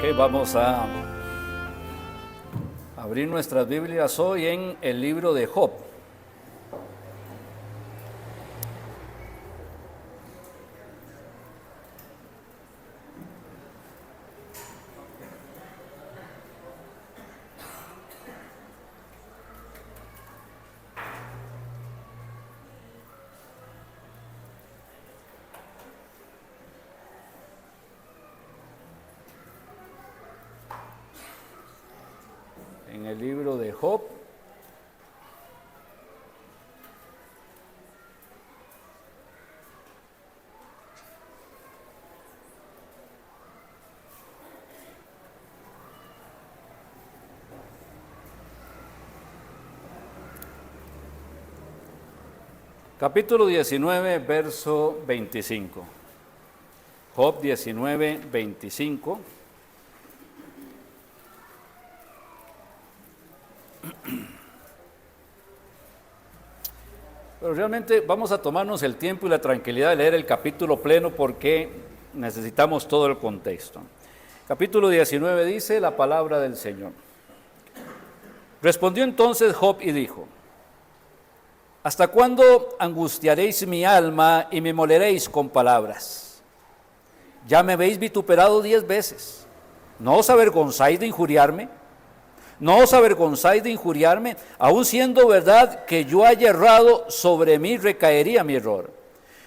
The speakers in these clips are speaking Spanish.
Ok, vamos a abrir nuestras Biblias hoy en el libro de Job. En el libro de Job. Capítulo 19, verso 25. Job 19, 25. Pero realmente vamos a tomarnos el tiempo y la tranquilidad de leer el capítulo pleno porque necesitamos todo el contexto. Capítulo 19 dice la palabra del Señor. Respondió entonces Job y dijo: ¿hasta cuándo angustiaréis mi alma y me moleréis con palabras? Ya me habéis vituperado 10 veces. ¿No os avergonzáis de injuriarme? ¿No os avergonzáis de injuriarme? Aun siendo verdad que yo haya errado, sobre mí recaería mi error.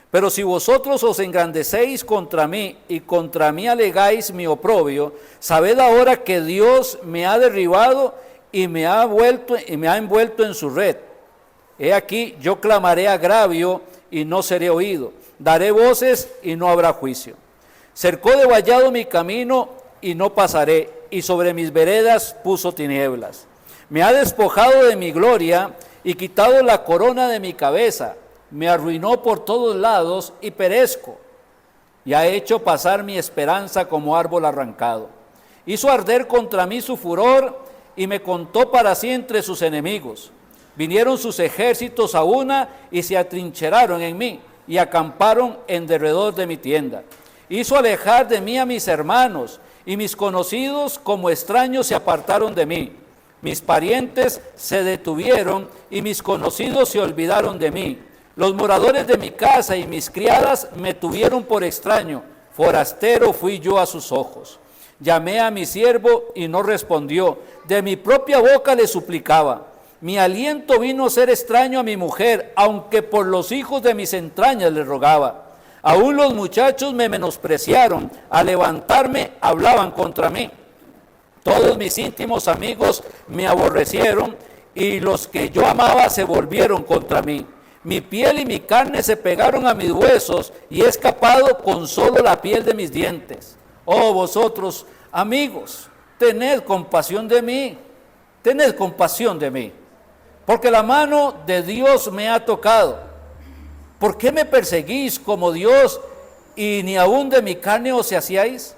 Pero si vosotros os engrandecéis contra mí y contra mí alegáis mi oprobio, sabed ahora que Dios me ha derribado y me ha envuelto en su red. He aquí, yo clamaré agravio y no seré oído. Daré voces y no habrá juicio. Cercó de vallado mi camino y no pasaré, y sobre mis veredas puso tinieblas. Me ha despojado de mi gloria y quitado la corona de mi cabeza. Me arruinó por todos lados y perezco. Y ha hecho pasar mi esperanza como árbol arrancado. Hizo arder contra mí su furor y me contó para sí entre sus enemigos. Vinieron sus ejércitos a una y se atrincheraron en mí y acamparon en derredor de mi tienda. Hizo alejar de mí a mis hermanos, y mis conocidos como extraños se apartaron de mí. Mis parientes se detuvieron y mis conocidos se olvidaron de mí. Los moradores de mi casa y mis criadas me tuvieron por extraño. Forastero fui yo a sus ojos. Llamé a mi siervo y no respondió. De mi propia boca le suplicaba. Mi aliento vino a ser extraño a mi mujer, aunque por los hijos de mis entrañas le rogaba. Aún los muchachos me menospreciaron, al levantarme hablaban contra mí. Todos mis íntimos amigos me aborrecieron y los que yo amaba se volvieron contra mí. Mi piel y mi carne se pegaron a mis huesos y he escapado con solo la piel de mis dientes. Oh vosotros, amigos, tened compasión de mí, porque la mano de Dios me ha tocado. ¿Por qué me perseguís como Dios y ni aún de mi carne os saciáis?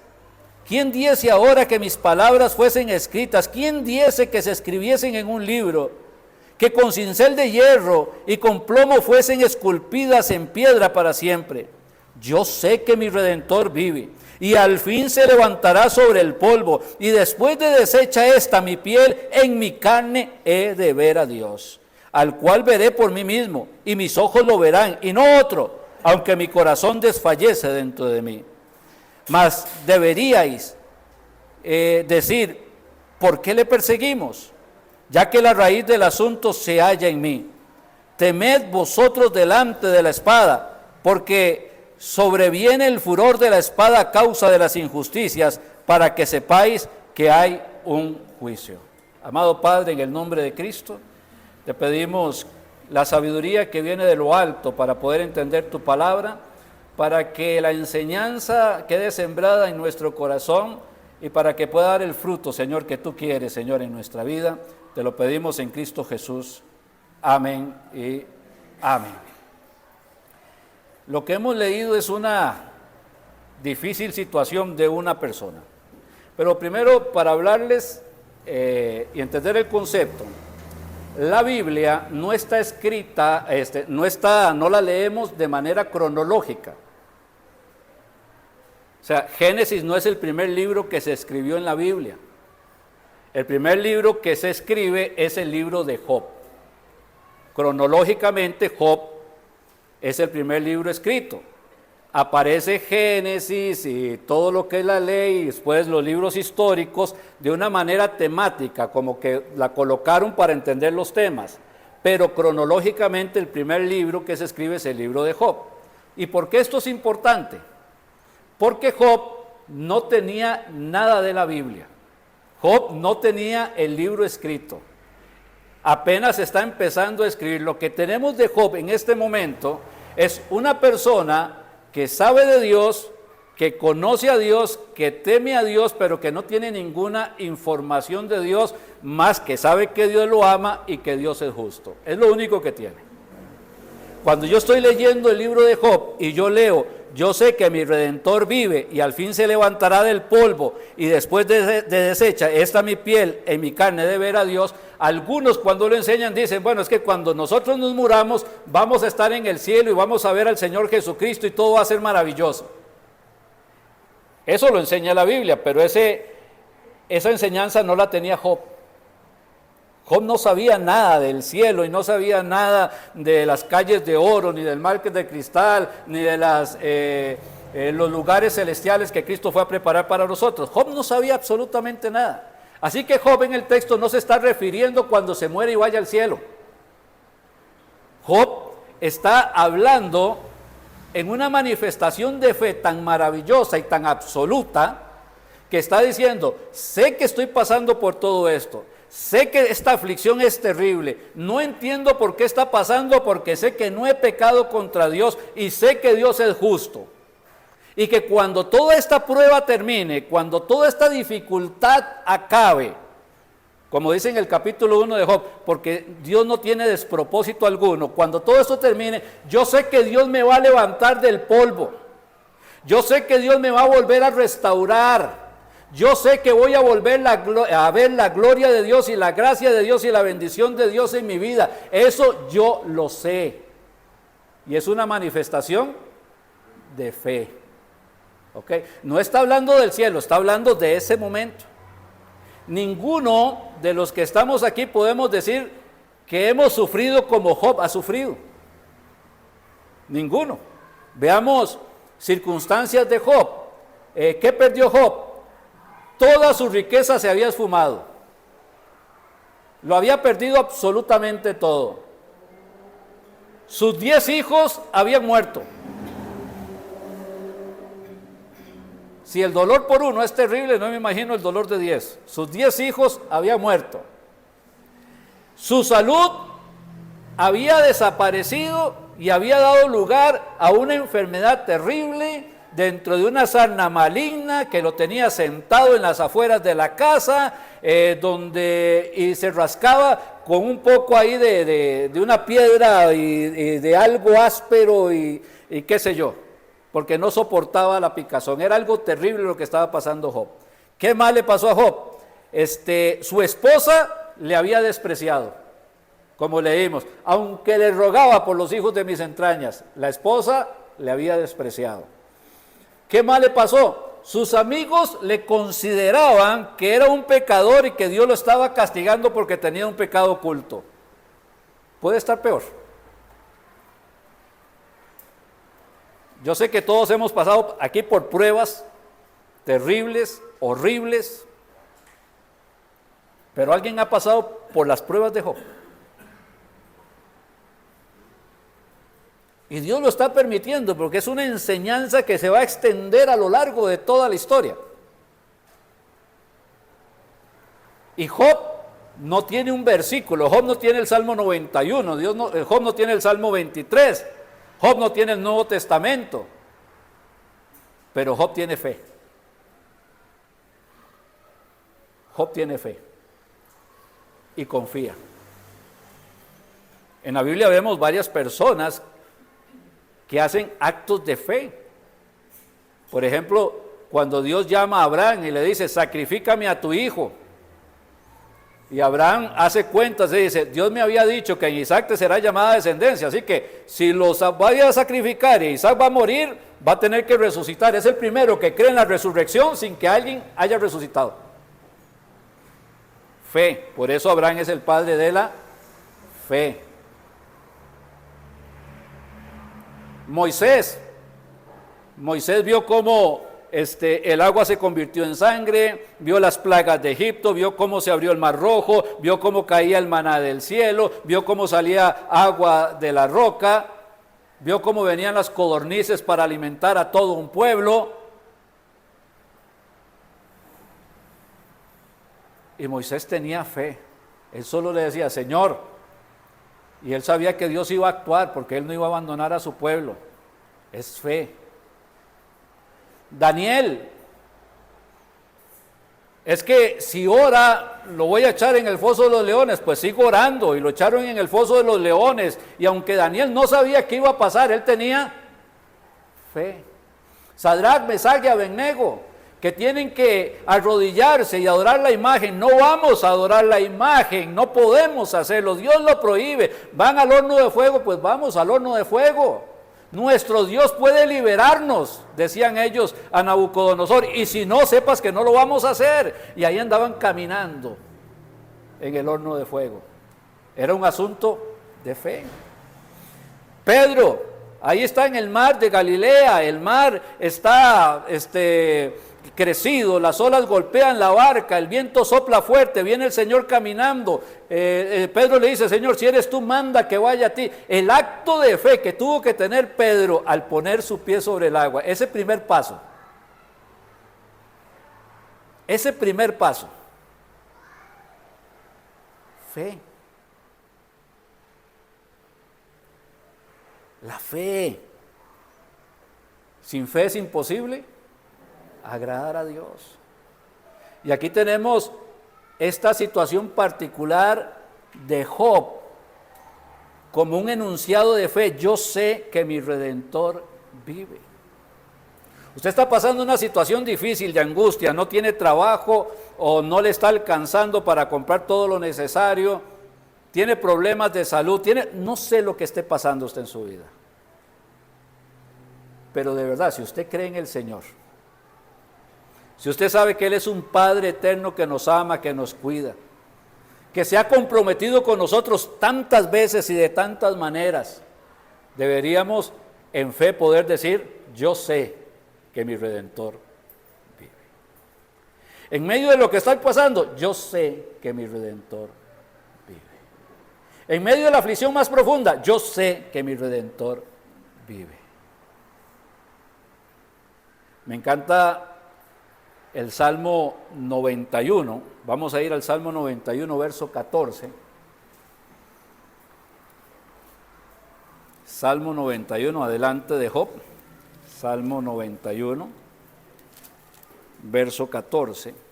¿Quién diese ahora que mis palabras fuesen escritas? ¿Quién diese que se escribiesen en un libro? Que con cincel de hierro y con plomo fuesen esculpidas en piedra para siempre. Yo sé que mi Redentor vive y al fin se levantará sobre el polvo, y después de deshecha esta mi piel, en mi carne he de ver a Dios, al cual veré por mí mismo, y mis ojos lo verán, y no otro, aunque mi corazón desfallece dentro de mí. Mas deberíais decir, ¿por qué le perseguimos? Ya que la raíz del asunto se halla en mí. Temed vosotros delante de la espada, porque sobreviene el furor de la espada a causa de las injusticias, para que sepáis que hay un juicio. Amado Padre, en el nombre de Cristo, te pedimos la sabiduría que viene de lo alto para poder entender tu palabra, para que la enseñanza quede sembrada en nuestro corazón y para que pueda dar el fruto, Señor, que tú quieres, Señor, en nuestra vida. Te lo pedimos en Cristo Jesús. Amén y amén. Lo que hemos leído es una difícil situación de una persona. Pero primero, para hablarles y entender el concepto, la Biblia no está escrita, no la leemos de manera cronológica, sea, Génesis no es el primer libro que se escribió en la Biblia. El primer libro que se escribe es el libro de Job. Cronológicamente, Job es el primer libro escrito. Aparece Génesis y todo lo que es la ley, y después los libros históricos, de una manera temática, como que la colocaron para entender los temas. Pero cronológicamente el primer libro que se escribe es el libro de Job. ¿Y por qué esto es importante? Porque Job no tenía nada de la Biblia. Job no tenía el libro escrito. Apenas está empezando a escribir. Lo que tenemos de Job en este momento es una persona que sabe de Dios, que conoce a Dios, que teme a Dios, pero que no tiene ninguna información de Dios, más que sabe que Dios lo ama y que Dios es justo. Es lo único que tiene. Cuando yo estoy leyendo el libro de Job y yo leo, yo sé que mi Redentor vive y al fin se levantará del polvo y después de deshecha esta mi piel en mi carne de ver a Dios, algunos cuando lo enseñan dicen, bueno, es que cuando nosotros nos muramos vamos a estar en el cielo y vamos a ver al Señor Jesucristo y todo va a ser maravilloso. Eso lo enseña la Biblia, pero esa enseñanza no la tenía Job. Job no sabía nada del cielo y no sabía nada de las calles de oro, ni del mar de cristal, ni de los lugares celestiales que Cristo fue a preparar para nosotros. Job no sabía absolutamente nada. Así que Job en el texto no se está refiriendo cuando se muere y vaya al cielo. Job está hablando en una manifestación de fe tan maravillosa y tan absoluta que está diciendo, sé que estoy pasando por todo esto, sé que esta aflicción es terrible, no entiendo por qué está pasando, porque sé que no he pecado contra Dios y sé que Dios es justo. Y que cuando toda esta prueba termine, cuando toda esta dificultad acabe, como dice en el capítulo 1 de Job, porque Dios no tiene despropósito alguno, cuando todo esto termine, yo sé que Dios me va a levantar del polvo, yo sé que Dios me va a volver a restaurar, yo sé que voy a volver a ver la gloria de Dios y la gracia de Dios y la bendición de Dios en mi vida. Eso yo lo sé. Y es una manifestación de fe. ¿Ok? No está hablando del cielo, está hablando de ese momento. Ninguno de los que estamos aquí podemos decir que hemos sufrido como Job ha sufrido. Ninguno. Veamos circunstancias de Job. ¿Qué perdió Job? Toda su riqueza se había esfumado. Lo había perdido absolutamente todo. Sus 10 hijos habían muerto. Si el dolor por uno es terrible, no me imagino el dolor de 10. Sus 10 hijos habían muerto. Su salud había desaparecido y había dado lugar a una enfermedad terrible dentro de una sarna maligna que lo tenía sentado en las afueras de la casa, y se rascaba con un poco ahí de una piedra y de algo áspero y qué sé yo, porque no soportaba la picazón. Era algo terrible lo que estaba pasando Job. ¿Qué más le pasó a Job? Su esposa le había despreciado, como leímos, aunque le rogaba por los hijos de mis entrañas, la esposa le había despreciado. ¿Qué más le pasó? Sus amigos le consideraban que era un pecador y que Dios lo estaba castigando porque tenía un pecado oculto. Puede estar peor. Yo sé que todos hemos pasado aquí por pruebas terribles, horribles, pero alguien ha pasado por las pruebas de Job. Y Dios lo está permitiendo porque es una enseñanza que se va a extender a lo largo de toda la historia. Y Job no tiene un versículo, Job no tiene el Salmo 91, Job no tiene el Salmo 23, Job no tiene el Nuevo Testamento, pero Job tiene fe. Job tiene fe y confía. En la Biblia vemos varias personas que hacen actos de fe. Por ejemplo, cuando Dios llama a Abraham y le dice, sacrifícame a tu hijo. Y Abraham hace cuentas y dice, Dios me había dicho que en Isaac te será llamada descendencia, así que si los vaya a sacrificar y Isaac va a morir, va a tener que resucitar. Es el primero que cree en la resurrección sin que alguien haya resucitado. Fe. Por eso Abraham es el padre de la fe. Moisés vio cómo el agua se convirtió en sangre, vio las plagas de Egipto, vio cómo se abrió el mar rojo, vio cómo caía el maná del cielo, vio cómo salía agua de la roca, vio cómo venían las codornices para alimentar a todo un pueblo. Y Moisés tenía fe. Él solo le decía, Señor, y él sabía que Dios iba a actuar porque él no iba a abandonar a su pueblo. Es fe. Daniel, es que si ora, lo voy a echar en el foso de los leones, pues sigo orando, y lo echaron en el foso de los leones, y aunque Daniel no sabía qué iba a pasar, él tenía fe. Sadrac, Mesach y Abednego, que tienen que arrodillarse y adorar la imagen, no vamos a adorar la imagen, no podemos hacerlo, Dios lo prohíbe. Van al horno de fuego, pues vamos al horno de fuego. Nuestro Dios puede liberarnos, decían ellos a Nabucodonosor, y si no, sepas que no lo vamos a hacer. Y ahí andaban caminando en el horno de fuego. Era un asunto de fe. Pedro, ahí está en el mar de Galilea, el mar está crecido, las olas golpean la barca, el viento sopla fuerte, viene el Señor caminando. Pedro le dice, Señor, si eres tú, manda que vaya a ti. El acto de fe que tuvo que tener Pedro al poner su pie sobre el agua, ese primer paso, fe. La fe. Sin fe es imposible agradar a Dios. Y aquí tenemos esta situación particular de Job como un enunciado de fe. Yo sé que mi Redentor vive. Usted está pasando una situación difícil de angustia, no tiene trabajo o no le está alcanzando para comprar todo lo necesario, tiene problemas de salud, no sé lo que esté pasando usted en su vida. Pero de verdad, si usted cree en el Señor, si usted sabe que Él es un Padre eterno que nos ama, que nos cuida, que se ha comprometido con nosotros tantas veces y de tantas maneras, deberíamos en fe poder decir, yo sé que mi Redentor vive. En medio de lo que está pasando, yo sé que mi Redentor vive. En medio de la aflicción más profunda, yo sé que mi Redentor vive. Me encanta el Salmo 91, vamos a ir al Salmo 91, verso 14. Salmo 91, adelante de Job. Salmo 91, verso 14.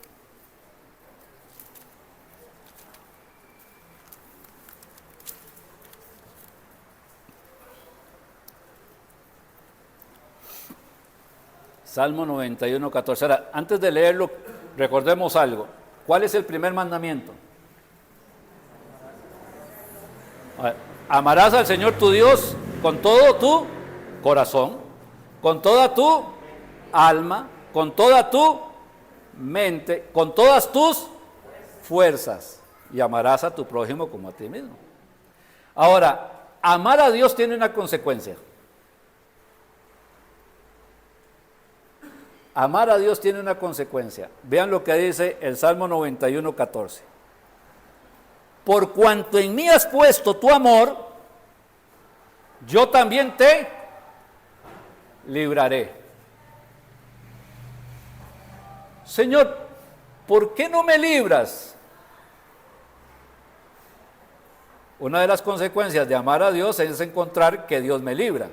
Salmo 91, 14. Ahora, antes de leerlo, recordemos algo. ¿Cuál es el primer mandamiento? Amarás al Señor tu Dios con todo tu corazón, con toda tu alma, con toda tu mente, con todas tus fuerzas, y amarás a tu prójimo como a ti mismo. Ahora, amar a Dios tiene una consecuencia. Amar a Dios tiene una consecuencia. Vean lo que dice el Salmo 91, 14. Por cuanto en mí has puesto tu amor, yo también te libraré. Señor, ¿por qué no me libras? Una de las consecuencias de amar a Dios es encontrar que Dios me libra.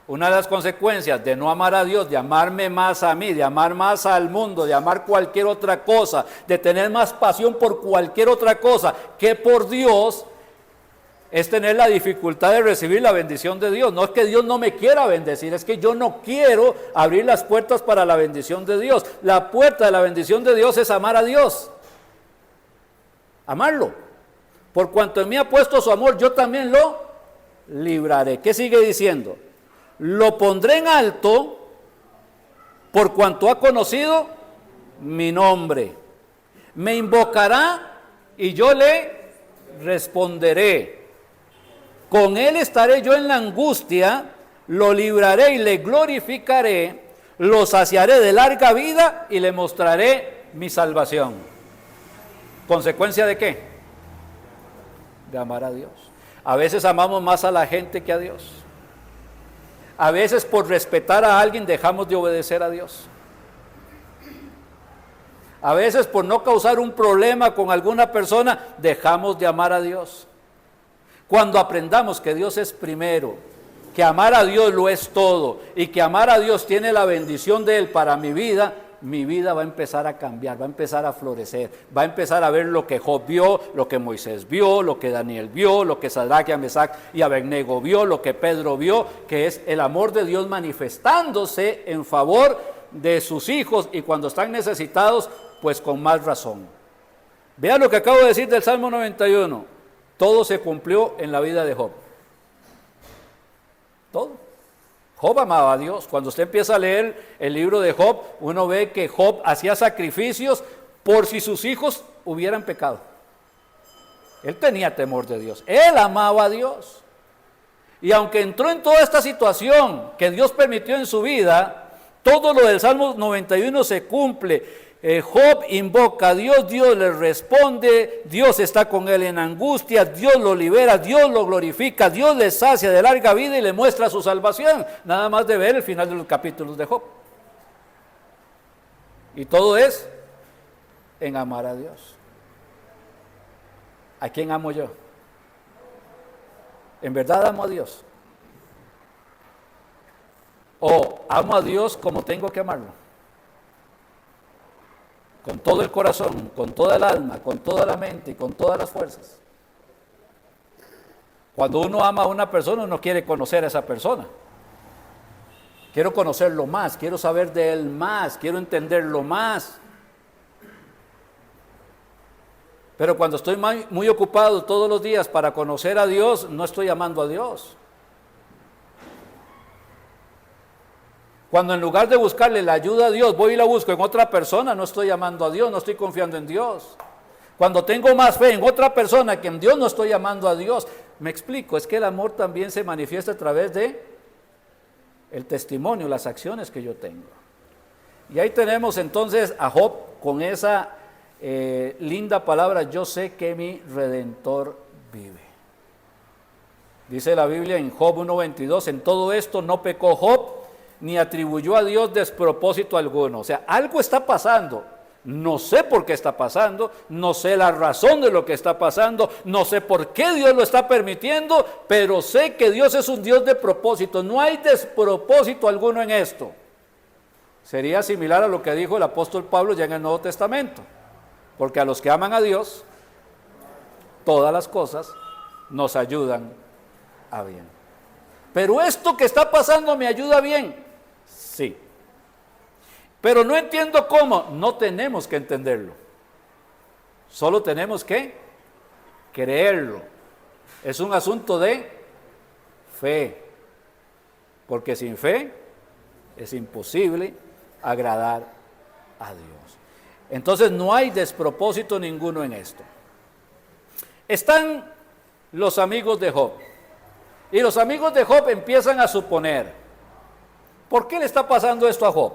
Una de las consecuencias de no amar a Dios, de amarme más a mí, de amar más al mundo, de amar cualquier otra cosa, de tener más pasión por cualquier otra cosa que por Dios, es tener la dificultad de recibir la bendición de Dios. No es que Dios no me quiera bendecir, es que yo no quiero abrir las puertas para la bendición de Dios. La puerta de la bendición de Dios es amar a Dios. Amarlo. Por cuanto en mí ha puesto su amor, yo también lo libraré. ¿Qué sigue diciendo? lo pondré en alto por cuanto ha conocido mi nombre. Me invocará y yo le responderé. Con él estaré yo en la angustia, lo libraré y le glorificaré, lo saciaré de larga vida y le mostraré mi salvación. ¿Consecuencia de qué? De amar a Dios. A veces amamos más a la gente que a Dios. A veces por respetar a alguien dejamos de obedecer a Dios. A veces por no causar un problema con alguna persona dejamos de amar a Dios. Cuando aprendamos que Dios es primero, que amar a Dios lo es todo y que amar a Dios tiene la bendición de Él para mi vida va a empezar a cambiar, va a empezar a florecer, va a empezar a ver lo que Job vio, lo que Moisés vio, lo que Daniel vio, lo que Sadrach, Mesach y Abednego vio, lo que Pedro vio, que es el amor de Dios manifestándose en favor de sus hijos y cuando están necesitados, pues con más razón. Vean lo que acabo de decir del Salmo 91. Todo se cumplió en la vida de Job. Todo. Job amaba a Dios. Cuando usted empieza a leer el libro de Job, uno ve que Job hacía sacrificios por si sus hijos hubieran pecado. Él tenía temor de Dios. Él amaba a Dios. Y aunque entró en toda esta situación que Dios permitió en su vida, todo lo del Salmo 91 se cumple. Job invoca a Dios, Dios le responde, Dios está con él en angustia, Dios lo libera, Dios lo glorifica, Dios le sacia de larga vida y le muestra su salvación. Nada más de ver el final de los capítulos de Job. Y todo es en amar a Dios. ¿A quién amo yo? ¿En verdad amo a Dios? ¿O amo a Dios como tengo que amarlo? Con todo el corazón, con toda el alma, con toda la mente y con todas las fuerzas. Cuando uno ama a una persona, uno quiere conocer a esa persona. Quiero conocerlo más, quiero saber de él más, quiero entenderlo más. Pero cuando estoy muy ocupado todos los días para conocer a Dios, no estoy amando a Dios. Cuando en lugar de buscarle la ayuda a Dios, voy y la busco en otra persona, no estoy amando a Dios, no estoy confiando en Dios. Cuando tengo más fe en otra persona que en Dios, no estoy amando a Dios. Me explico, es que el amor también se manifiesta a través de el testimonio, las acciones que yo tengo. Y ahí tenemos entonces a Job con esa linda palabra, yo sé que mi Redentor vive. Dice la Biblia en Job 1:22, en todo esto no pecó Job, ni atribuyó a Dios despropósito alguno. O sea, algo está pasando. No sé por qué está pasando, no sé la razón de lo que está pasando, no sé por qué Dios lo está permitiendo, pero sé que Dios es un Dios de propósito. No hay despropósito alguno en esto. Sería similar a lo que dijo el apóstol Pablo ya en el Nuevo Testamento. Porque a los que aman a Dios, todas las cosas nos ayudan a bien. Pero esto que está pasando me ayuda bien. Sí. Pero no entiendo cómo. No tenemos que entenderlo. Solo tenemos que creerlo. Es un asunto de fe. Porque sin fe es imposible agradar a Dios. Entonces no hay despropósito ninguno en esto. Están los amigos de Job. Y los amigos de Job empiezan a suponer, ¿por qué le está pasando esto a Job?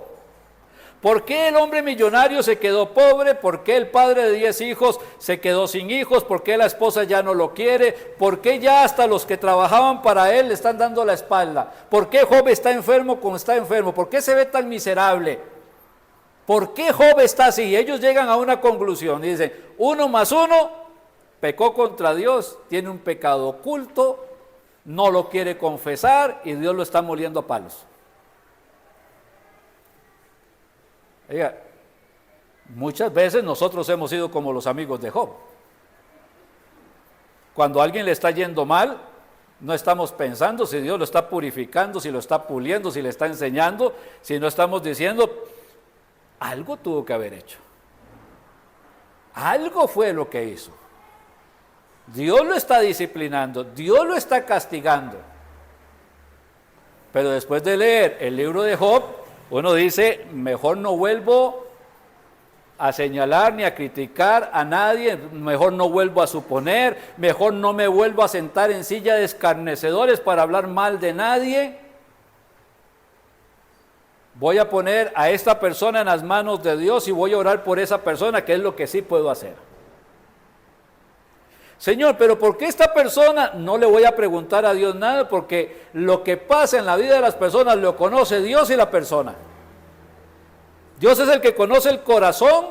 ¿Por qué el hombre millonario se quedó pobre? ¿Por qué el padre de 10 hijos se quedó sin hijos? ¿Por qué la esposa ya no lo quiere? ¿Por qué ya hasta los que trabajaban para él le están dando la espalda? ¿Por qué Job está enfermo como está enfermo? ¿Por qué se ve tan miserable? ¿Por qué Job está así? Y ellos llegan a una conclusión y dicen, 1 más 1, pecó contra Dios, tiene un pecado oculto, no lo quiere confesar y Dios lo está moliendo a palos. Oiga, muchas veces nosotros hemos sido como los amigos de Job. Cuando a alguien le está yendo mal, no estamos pensando si Dios lo está purificando, si lo está puliendo, si le está enseñando, si no estamos diciendo, algo tuvo que haber hecho. Algo fue lo que hizo. Dios lo está disciplinando, Dios lo está castigando. Pero después de leer el libro de Job, uno dice, mejor no vuelvo a señalar ni a criticar a nadie, mejor no vuelvo a suponer, mejor no me vuelvo a sentar en silla de escarnecedores para hablar mal de nadie. Voy a poner a esta persona en las manos de Dios y voy a orar por esa persona, que es lo que sí puedo hacer. Señor, pero ¿por qué esta persona? No le voy a preguntar a Dios nada, porque lo que pasa en la vida de las personas lo conoce Dios y la persona. Dios es el que conoce el corazón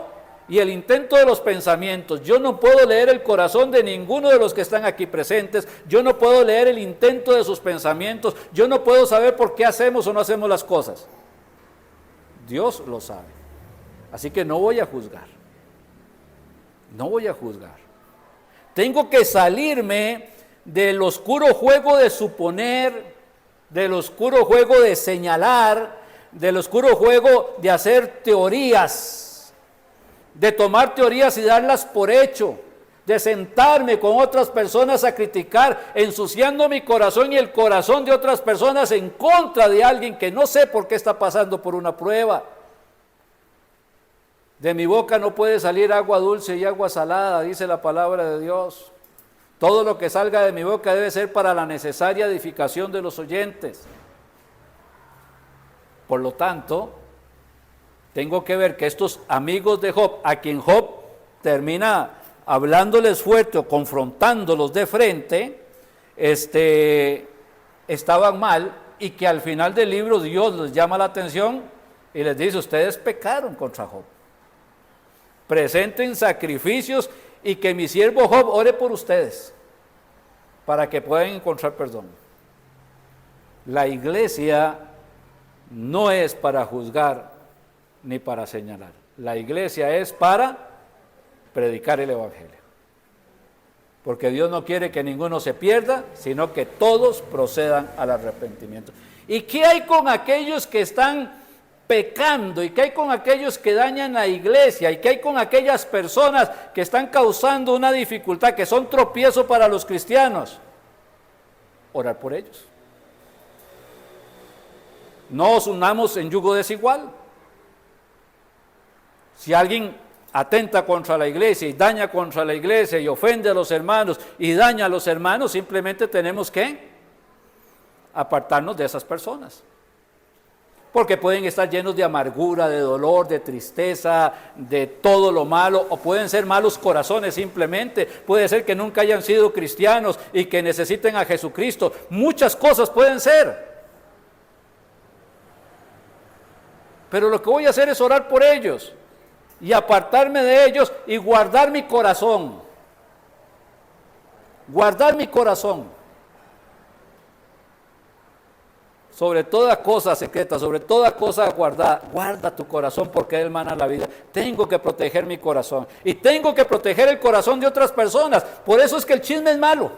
y el intento de los pensamientos. Yo no puedo leer el corazón de ninguno de los que están aquí presentes. Yo no puedo leer el intento de sus pensamientos. Yo no puedo saber por qué hacemos o no hacemos las cosas. Dios lo sabe. Así que no voy a juzgar. No voy a juzgar. Tengo que salirme del oscuro juego de suponer, del oscuro juego de señalar, del oscuro juego de hacer teorías, de tomar teorías y darlas por hecho, de sentarme con otras personas a criticar, ensuciando mi corazón y el corazón de otras personas en contra de alguien que no sé por qué está pasando por una prueba. De mi boca no puede salir agua dulce y agua salada, dice la palabra de Dios. Todo lo que salga de mi boca debe ser para la necesaria edificación de los oyentes. Por lo tanto, tengo que ver que estos amigos de Job, a quien Job termina hablándoles fuerte o confrontándolos de frente, estaban mal, y que al final del libro Dios les llama la atención y les dice, ustedes pecaron contra Job. Presenten sacrificios y que mi siervo Job ore por ustedes para que puedan encontrar perdón. La iglesia no es para juzgar ni para señalar. La iglesia es para predicar el evangelio. Porque Dios no quiere que ninguno se pierda, sino que todos procedan al arrepentimiento. ¿Y qué hay con aquellos que están pecando? ¿Y qué hay con aquellos que dañan la iglesia? ¿Y qué hay con aquellas personas que están causando una dificultad, que son tropiezo para los cristianos? Orar por ellos. No os unamos en yugo desigual. Si alguien atenta contra la iglesia y daña contra la iglesia y ofende a los hermanos y daña a los hermanos, simplemente tenemos que apartarnos de esas personas. Porque pueden estar llenos de amargura, de dolor, de tristeza, de todo lo malo, o pueden ser malos corazones simplemente. Puede ser que nunca hayan sido cristianos y que necesiten a Jesucristo. Muchas cosas pueden ser. Pero lo que voy a hacer es orar por ellos y apartarme de ellos y guardar mi corazón. Guardar mi corazón. Sobre toda cosa secreta, sobre toda cosa guardada, guarda tu corazón, porque Él mana la vida. Tengo que proteger mi corazón y tengo que proteger el corazón de otras personas. Por eso es que el chisme es malo.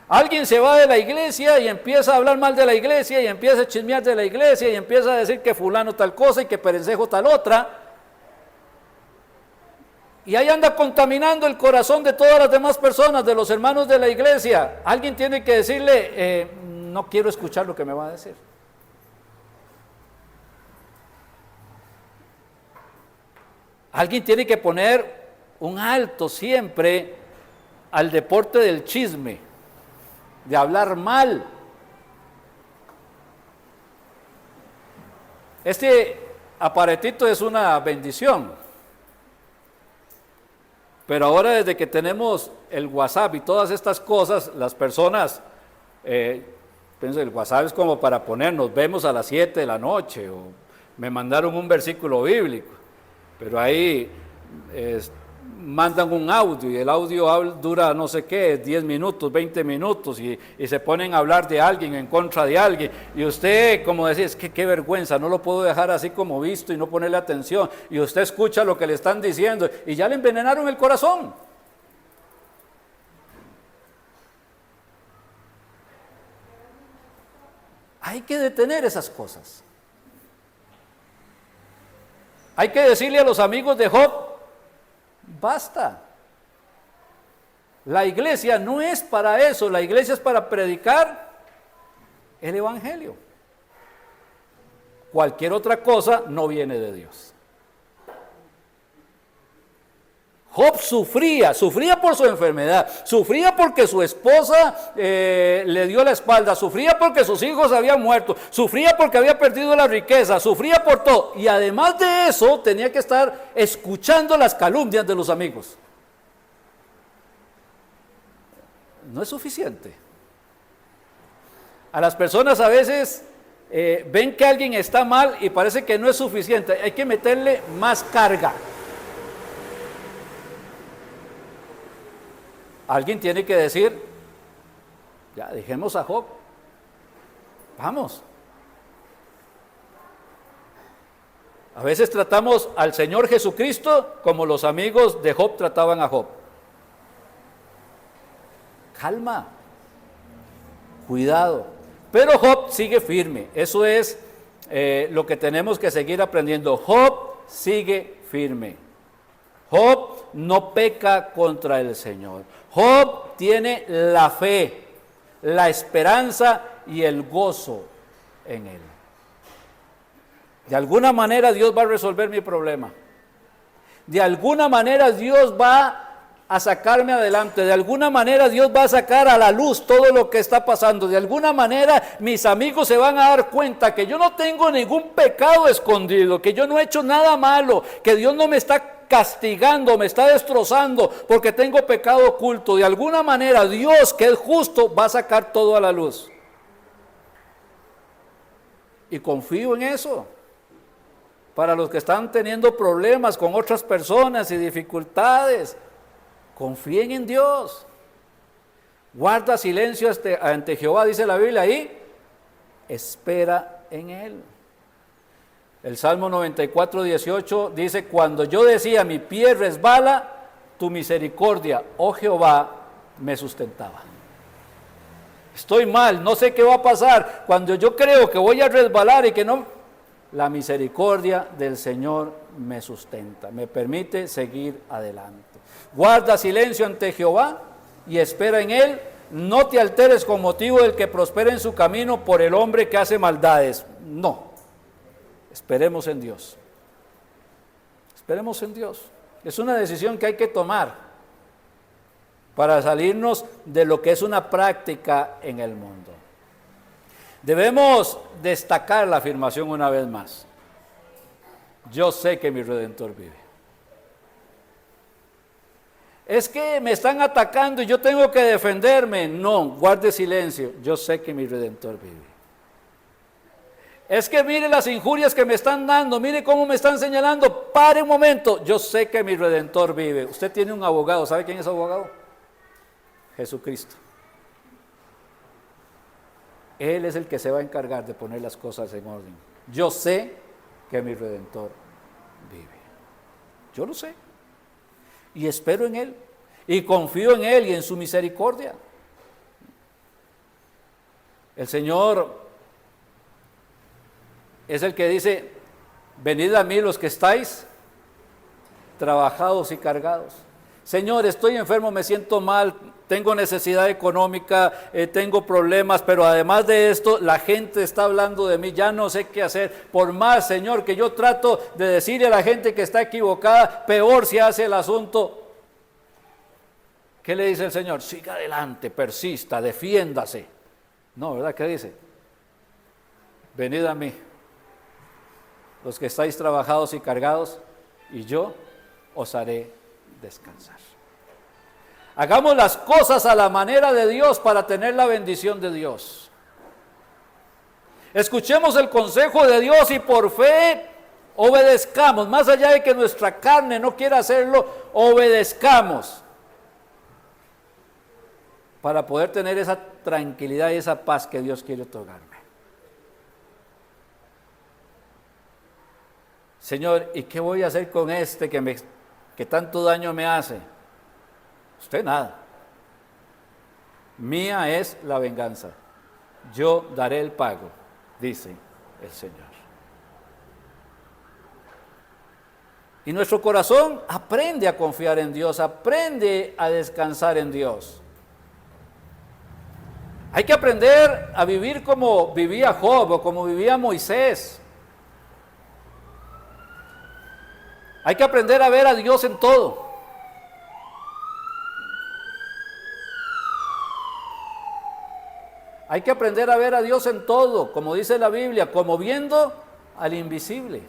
Alguien se va de la iglesia y empieza a hablar mal de la iglesia y empieza a chismear de la iglesia y empieza a decir que fulano tal cosa y que perencejo tal otra. Y ahí anda contaminando el corazón de todas las demás personas, de los hermanos de la iglesia. Alguien tiene que decirle, no quiero escuchar lo que me va a decir. Alguien tiene que poner un alto siempre al deporte del chisme, de hablar mal. Este aparatito es una bendición. Pero ahora, desde que tenemos el WhatsApp y todas estas cosas, las personas, pienso, el WhatsApp es como para ponernos, vemos a las 7 de la noche, o me mandaron un versículo bíblico, pero ahí mandan un audio y el audio dura no sé qué, 10 minutos, 20 minutos y se ponen a hablar de alguien, en contra de alguien, y usted, como decía, es que qué vergüenza, no lo puedo dejar así como visto y no ponerle atención, y usted escucha lo que le están diciendo y ya le envenenaron el corazón. Hay que detener esas cosas. Hay que decirle a los amigos de Job, basta. La iglesia no es para eso, la iglesia es para predicar el evangelio. Cualquier otra cosa no viene de Dios. Job sufría por su enfermedad, sufría porque su esposa le dio la espalda, sufría porque sus hijos habían muerto, sufría porque había perdido la riqueza, sufría por todo. Y además de eso tenía que estar escuchando las calumnias de los amigos. No es suficiente. A las personas a veces ven que alguien está mal y parece que no es suficiente, hay que meterle más carga. Alguien tiene que decir, ya dejemos a Job, vamos. A veces tratamos al Señor Jesucristo como los amigos de Job trataban a Job. Calma, cuidado. Pero Job sigue firme, eso es lo que tenemos que seguir aprendiendo. Job sigue firme. Job no peca contra el Señor. Job tiene la fe, la esperanza y el gozo en Él. De alguna manera Dios va a resolver mi problema. De alguna manera Dios va a sacarme adelante. De alguna manera Dios va a sacar a la luz todo lo que está pasando. De alguna manera mis amigos se van a dar cuenta que yo no tengo ningún pecado escondido, que yo no he hecho nada malo, que Dios no me está castigando, me está destrozando porque tengo pecado oculto. De alguna manera Dios, que es justo, va a sacar todo a la luz. Y confío en eso. Para los que están teniendo problemas con otras personas y dificultades, confíen en Dios. Guarda silencio ante Jehová, dice la Biblia ahí. Espera en Él. El Salmo 94, 18 dice, cuando yo decía mi pie resbala, tu misericordia, oh Jehová, me sustentaba. Estoy mal, no sé qué va a pasar. Cuando yo creo que voy a resbalar y que no, la misericordia del Señor me sustenta, me permite seguir adelante. Guarda silencio ante Jehová y espera en Él. No te alteres con motivo del que prospera en su camino por el hombre que hace maldades. No. Esperemos en Dios. Esperemos en Dios. Es una decisión que hay que tomar para salirnos de lo que es una práctica en el mundo. Debemos destacar la afirmación una vez más. Yo sé que mi Redentor vive. Es que me están atacando y yo tengo que defenderme. No, guarde silencio. Yo sé que mi Redentor vive. Es que mire las injurias que me están dando, mire cómo me están señalando. Pare un momento, yo sé que mi Redentor vive. Usted tiene un abogado, ¿sabe quién es abogado? Jesucristo. Él es el que se va a encargar de poner las cosas en orden. Yo sé que mi Redentor vive. Yo lo sé. Y espero en Él. Y confío en Él y en su misericordia. El Señor es el que dice, venid a mí los que estáis trabajados y cargados. Señor, estoy enfermo, me siento mal, tengo necesidad económica, tengo problemas, pero además de esto, la gente está hablando de mí, ya no sé qué hacer. Por más, Señor, que yo trato de decirle a la gente que está equivocada, peor se hace el asunto. ¿Qué le dice el Señor? Siga adelante, persista, defiéndase. No, ¿verdad? ¿Qué dice? Venid a mí, los que estáis trabajados y cargados, y yo os haré descansar. Hagamos las cosas a la manera de Dios para tener la bendición de Dios. Escuchemos el consejo de Dios y por fe obedezcamos, más allá de que nuestra carne no quiera hacerlo, obedezcamos para poder tener esa tranquilidad y esa paz que Dios quiere otorgarme. Señor, ¿y qué voy a hacer con este que tanto daño me hace? Usted nada. Mía es la venganza. Yo daré el pago, dice el Señor. Y nuestro corazón aprende a confiar en Dios, aprende a descansar en Dios. Hay que aprender a vivir como vivía Job o como vivía Moisés. Hay que aprender a ver a Dios en todo. Hay que aprender a ver a Dios en todo, como dice la Biblia, como viendo al invisible.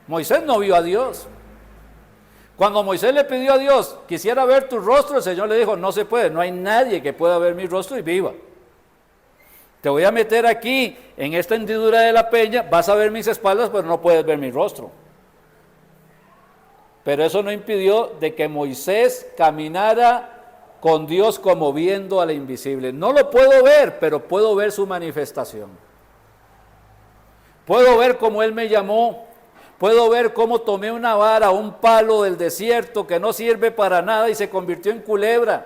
Moisés no vio a Dios. Cuando Moisés le pidió a Dios, quisiera ver tu rostro, el Señor le dijo, no se puede, no hay nadie que pueda ver mi rostro y viva. Te voy a meter aquí, en esta hendidura de la peña, vas a ver mis espaldas, pero no puedes ver mi rostro. Pero eso no impidió de que Moisés caminara con Dios como viendo al invisible. No lo puedo ver, pero puedo ver su manifestación. Puedo ver cómo Él me llamó. Puedo ver cómo tomé una vara, un palo del desierto que no sirve para nada y se convirtió en culebra.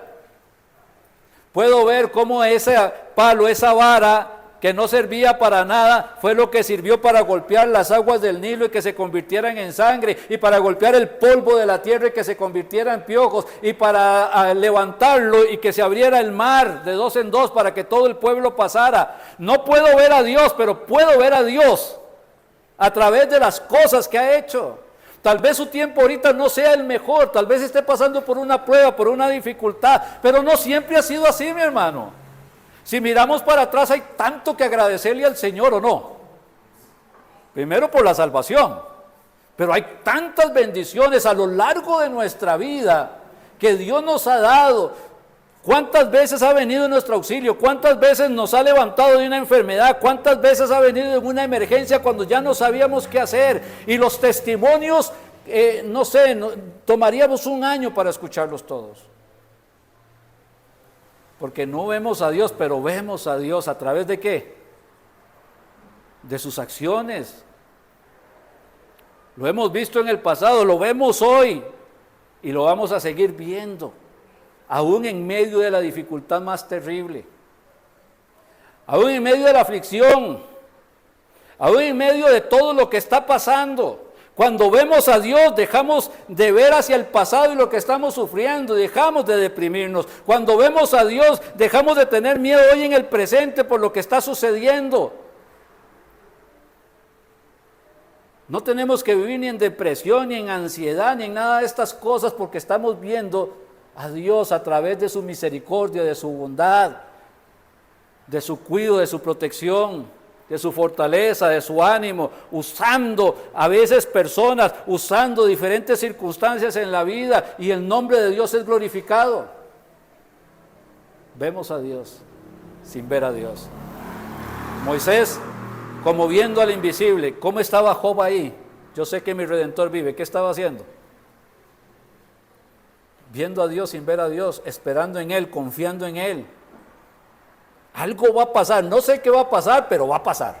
Puedo ver cómo ese palo, esa vara que no servía para nada, fue lo que sirvió para golpear las aguas del Nilo y que se convirtieran en sangre, y para golpear el polvo de la tierra y que se convirtiera en piojos, y para levantarlo y que se abriera el mar de dos en dos para que todo el pueblo pasara. No puedo ver a Dios, pero puedo ver a Dios a través de las cosas que ha hecho. Tal vez su tiempo ahorita no sea el mejor, tal vez esté pasando por una prueba, por una dificultad, pero no siempre ha sido así, mi hermano. Si miramos para atrás, hay tanto que agradecerle al Señor, ¿o no? Primero por la salvación, pero hay tantas bendiciones a lo largo de nuestra vida que Dios nos ha dado. ¿Cuántas veces ha venido en nuestro auxilio? ¿Cuántas veces nos ha levantado de una enfermedad? ¿Cuántas veces ha venido en una emergencia cuando ya no sabíamos qué hacer? Y los testimonios, tomaríamos un año para escucharlos todos. Porque no vemos a Dios, pero vemos a Dios ¿a través de qué? De sus acciones. Lo hemos visto en el pasado, lo vemos hoy y lo vamos a seguir viendo, aún en medio de la dificultad más terrible, aún en medio de la aflicción, aún en medio de todo lo que está pasando. Cuando vemos a Dios, dejamos de ver hacia el pasado y lo que estamos sufriendo, dejamos de deprimirnos. Cuando vemos a Dios, dejamos de tener miedo hoy en el presente por lo que está sucediendo. No tenemos que vivir ni en depresión, ni en ansiedad, ni en nada de estas cosas, porque estamos viendo a Dios a través de su misericordia, de su bondad, de su cuidado, de su protección, de su fortaleza, de su ánimo, usando a veces personas, usando diferentes circunstancias en la vida, y el nombre de Dios es glorificado. Vemos a Dios sin ver a Dios. Moisés, como viendo al invisible. ¿Cómo estaba Job ahí? Yo sé que mi Redentor vive. ¿Qué estaba haciendo? Viendo a Dios sin ver a Dios, esperando en Él, confiando en Él. Algo va a pasar, no sé qué va a pasar, pero va a pasar.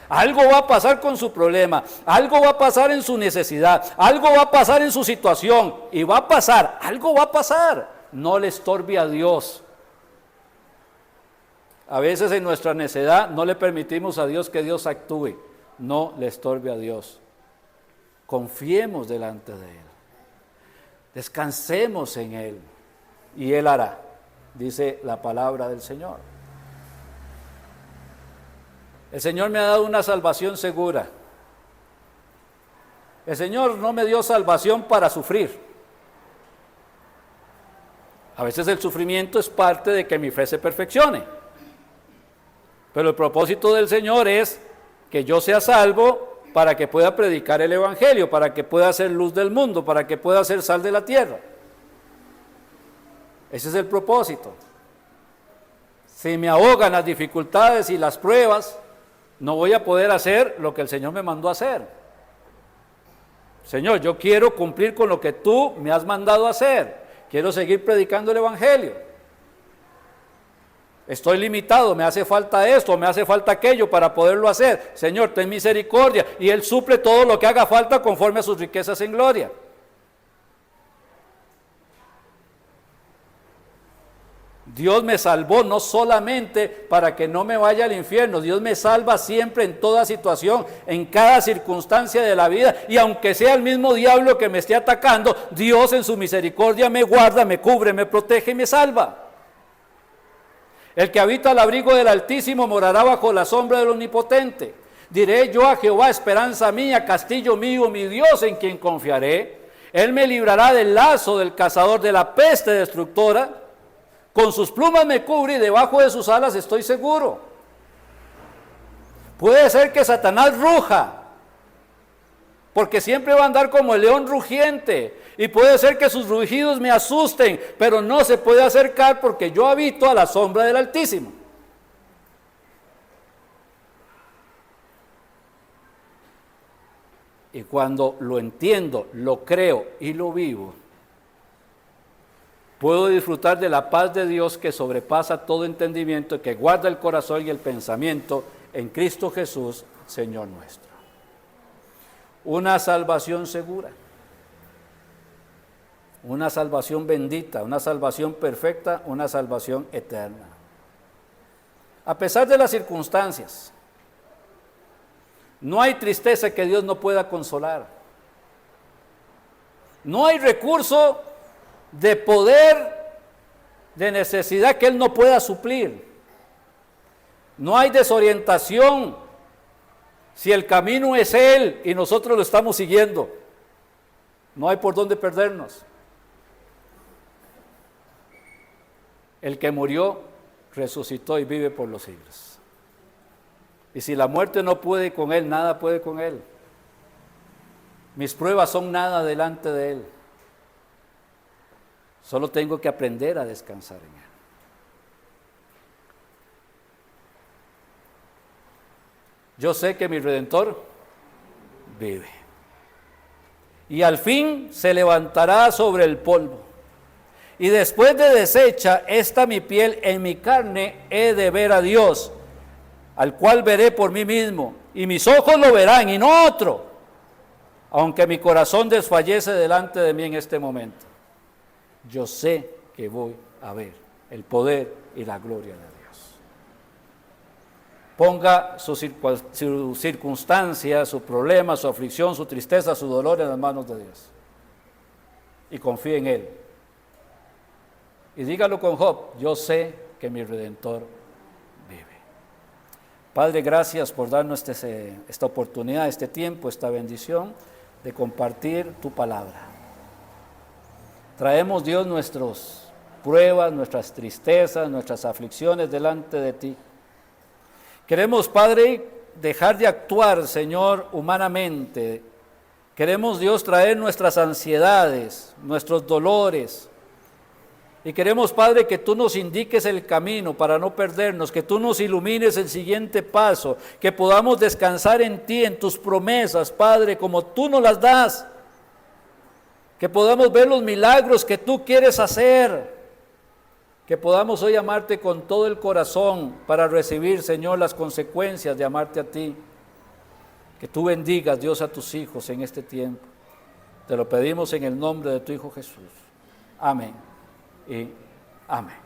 Algo va a pasar con su problema, algo va a pasar en su necesidad, algo va a pasar en su situación, y va a pasar, algo va a pasar. No le estorbe a Dios. A veces en nuestra necedad no le permitimos a Dios que Dios actúe. No le estorbe a Dios. Confiemos delante de Él. Descansemos en Él y Él hará, dice la palabra del Señor. El Señor me ha dado una salvación segura. El Señor no me dio salvación para sufrir. A veces el sufrimiento es parte de que mi fe se perfeccione. Pero el propósito del Señor es que yo sea salvo para que pueda predicar el Evangelio, para que pueda ser luz del mundo, para que pueda ser sal de la tierra. Ese es el propósito. Si me ahogan las dificultades y las pruebas, no voy a poder hacer lo que el Señor me mandó a hacer. Señor, yo quiero cumplir con lo que tú me has mandado a hacer. Quiero seguir predicando el Evangelio. Estoy limitado, me hace falta esto, me hace falta aquello para poderlo hacer. Señor, ten misericordia. Y Él suple todo lo que haga falta conforme a sus riquezas en gloria. Dios me salvó no solamente para que no me vaya al infierno, Dios me salva siempre en toda situación, en cada circunstancia de la vida, y aunque sea el mismo diablo que me esté atacando, Dios en su misericordia me guarda, me cubre, me protege y me salva. El que habita al abrigo del Altísimo morará bajo la sombra del Omnipotente. Diré yo a Jehová, esperanza mía, castillo mío, mi Dios en quien confiaré. Él me librará del lazo del cazador, de la peste destructora. Con sus plumas me cubre y debajo de sus alas estoy seguro. Puede ser que Satanás ruja, porque siempre va a andar como el león rugiente. Y puede ser que sus rugidos me asusten, pero no se puede acercar porque yo habito a la sombra del Altísimo. Y cuando lo entiendo, lo creo y lo vivo, puedo disfrutar de la paz de Dios que sobrepasa todo entendimiento y que guarda el corazón y el pensamiento en Cristo Jesús, Señor nuestro. Una salvación segura, una salvación bendita, una salvación perfecta, una salvación eterna. A pesar de las circunstancias, no hay tristeza que Dios no pueda consolar. No hay recurso de poder, de necesidad que Él no pueda suplir. No hay desorientación si el camino es Él y nosotros lo estamos siguiendo. No hay por dónde perdernos. El que murió, resucitó y vive por los siglos. Y si la muerte no puede con Él, nada puede con Él. Mis pruebas son nada delante de Él. Solo tengo que aprender a descansar en Él. Yo sé que mi Redentor vive. Y al fin se levantará sobre el polvo. Y después de deshecha esta mi piel, en mi carne he de ver a Dios, al cual veré por mí mismo, y mis ojos lo verán y no otro, aunque mi corazón desfallece delante de mí en este momento. Yo sé que voy a ver el poder y la gloria de Dios. Ponga su circunstancia, su problema, su aflicción, su tristeza, su dolor en las manos de Dios. Y confíe en Él. Y dígalo con Job, yo sé que mi Redentor vive. Padre, gracias por darnos esta oportunidad, este tiempo, esta bendición de compartir tu palabra. Traemos, Dios, nuestras pruebas, nuestras tristezas, nuestras aflicciones delante de ti. Queremos, Padre, dejar de actuar, Señor, humanamente. Queremos, Dios, traer nuestras ansiedades, nuestros dolores. Y queremos, Padre, que tú nos indiques el camino para no perdernos, que tú nos ilumines el siguiente paso, que podamos descansar en ti, en tus promesas, Padre, como tú nos las das. Que podamos ver los milagros que tú quieres hacer, que podamos hoy amarte con todo el corazón para recibir, Señor, las consecuencias de amarte a ti. Que tú bendigas, Dios, a tus hijos en este tiempo. Te lo pedimos en el nombre de tu Hijo Jesús. Amén y amén.